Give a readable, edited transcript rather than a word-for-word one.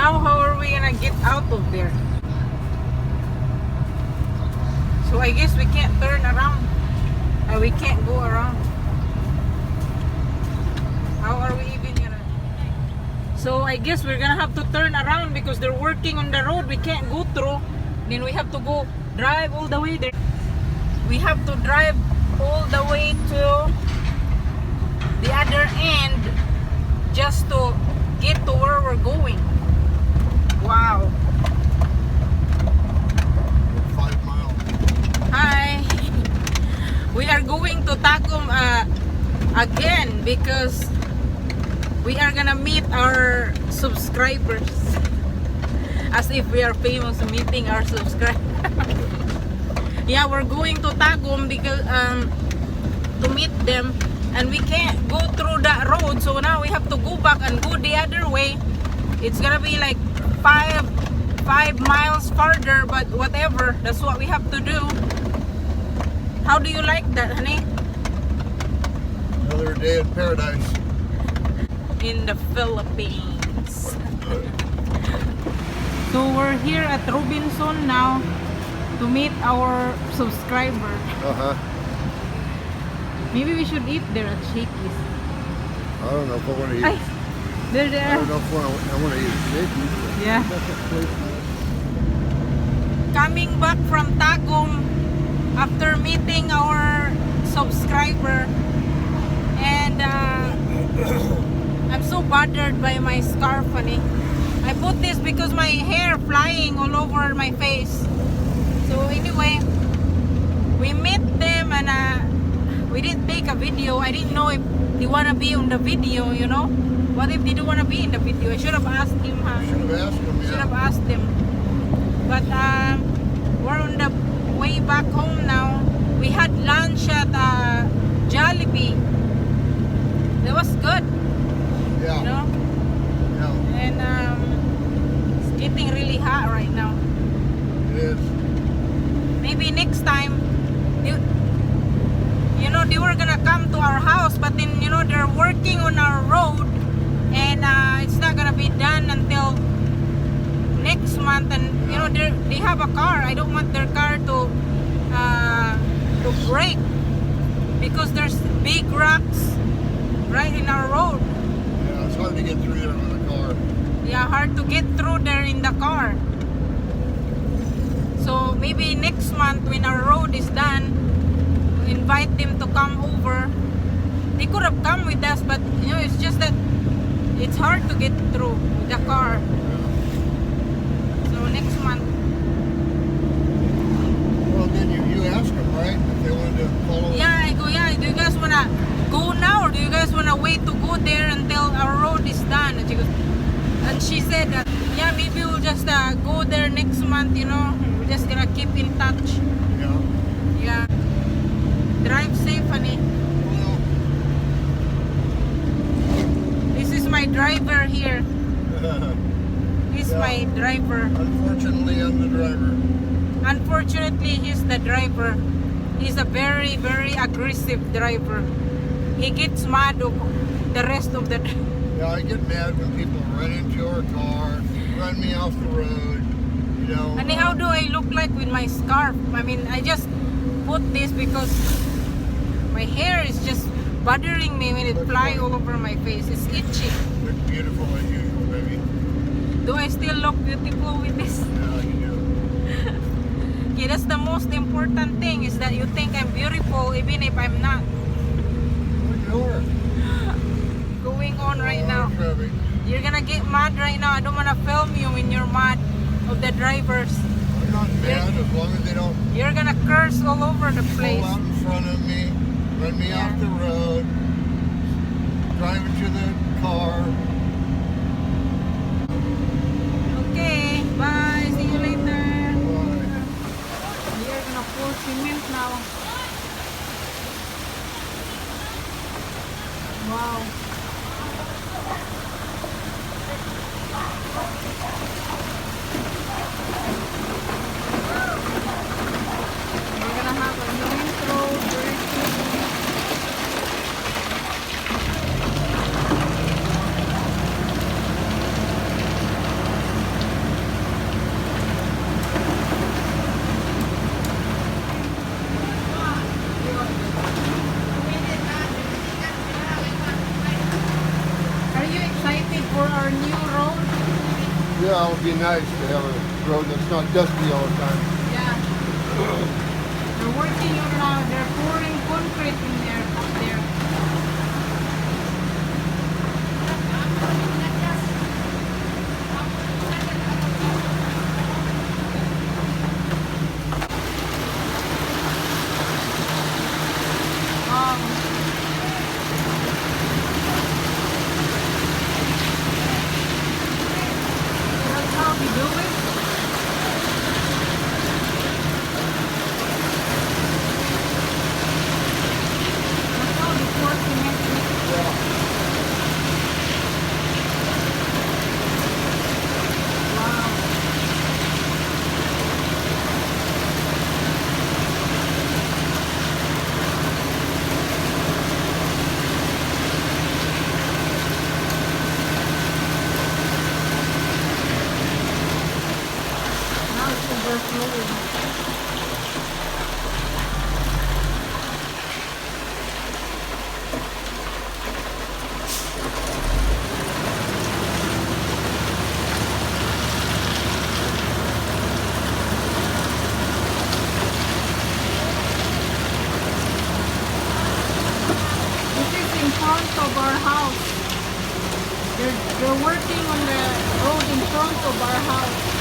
now how are we gonna get out of there? So I guess we can't turn around. We can't go around. How are we even gonna? So I guess we're gonna have to turn around because they're working on the road. We can't go through. Then we have to go drive all the way there. We have to drive all the way to the other end just to get to where we're going. Wow. 5 miles. Hi. We are going to Tagum again because we are gonna meet our subscribers. As if we are famous meeting our subscribers. Yeah, we're going to Tagum because to meet them, and we can't go through that road, so now we have to go back and go the other way. It's gonna be like 5 miles farther, but whatever, that's what we have to do. How do you like that, honey? Another day in paradise. In the Philippines. So we're here at Robinson now to meet our subscriber. Maybe we should eat there at Shakey's. I don't know if I want to eat. Ay, they're I there. don't know if I want to eat at Shakey's. Yeah. Coming back from Tagum after meeting our subscriber, and I'm so bothered by my scarf, honey. I put this because my hair flying all over my face. So anyway, we met them, and we didn't take a video. I didn't know if they want to be on the video, you know. What if they don't want to be in the video? I should have asked him, huh? Should have asked him, yeah. Should have asked him. But we're on the way back home now. We had lunch at Jollibee. That was good. Yeah. You know? Yeah. And it's getting really hot right now. It is. Maybe next time, you know, they were gonna come to our house, but then, you know, they're working on our road, and it's not gonna be done until next month. And you know, they have a car. I don't want their car to break because there's big rocks right in our road. Yeah, it's hard to get through there with a car. Yeah, hard to get through there in the car. So maybe next month when our road is done, we invite them to come over. They could have come with us, but you know, it's just that it's hard to get through with the car. So next month. Well, then you ask them, right? If they wanted to follow. Yeah, I go, yeah, do you guys wanna go now, or do you guys wanna wait to go there until our road is done? And she said that, yeah, maybe we'll just go there next month, you know. We're just gonna keep in touch. Yeah. Yeah. Drive safe, honey. Well, This is my driver here. He's Yeah. my driver. unfortunately, I'm the driver. Unfortunately, he's the driver. He's a very, very aggressive driver. He gets mad of the rest of the. Yeah, I get mad when people run into our car, run me off the road, you know. And how do I look like with my scarf? I mean, I just put this because my hair is just bothering me when it flies all over my face. It's itchy. Look beautiful as usual, baby. Do I still look beautiful with this? Yeah, you do. Okay, that's the most important thing, is that you think I'm beautiful even if I'm not. Look at her. Going on right now. Traffic. You're gonna get mad right now. I don't wanna film you when you're mad of the drivers. I'm not mad as long as they don't You're gonna curse all over the pull place. out in front of me, run me off the road, drive into the car. Okay, bye. See you later. Bye. We are gonna pour cement now. Wow. We're gonna have a new intro very soon. Yeah, it would be nice to have a road that's not dusty all the time. Yeah. They're working on they're pouring concrete in there up there. That's how we do it. That's how they pour cement. Wow. Now it's overflowing. This is in front of our house. They're working on the road in front of our house.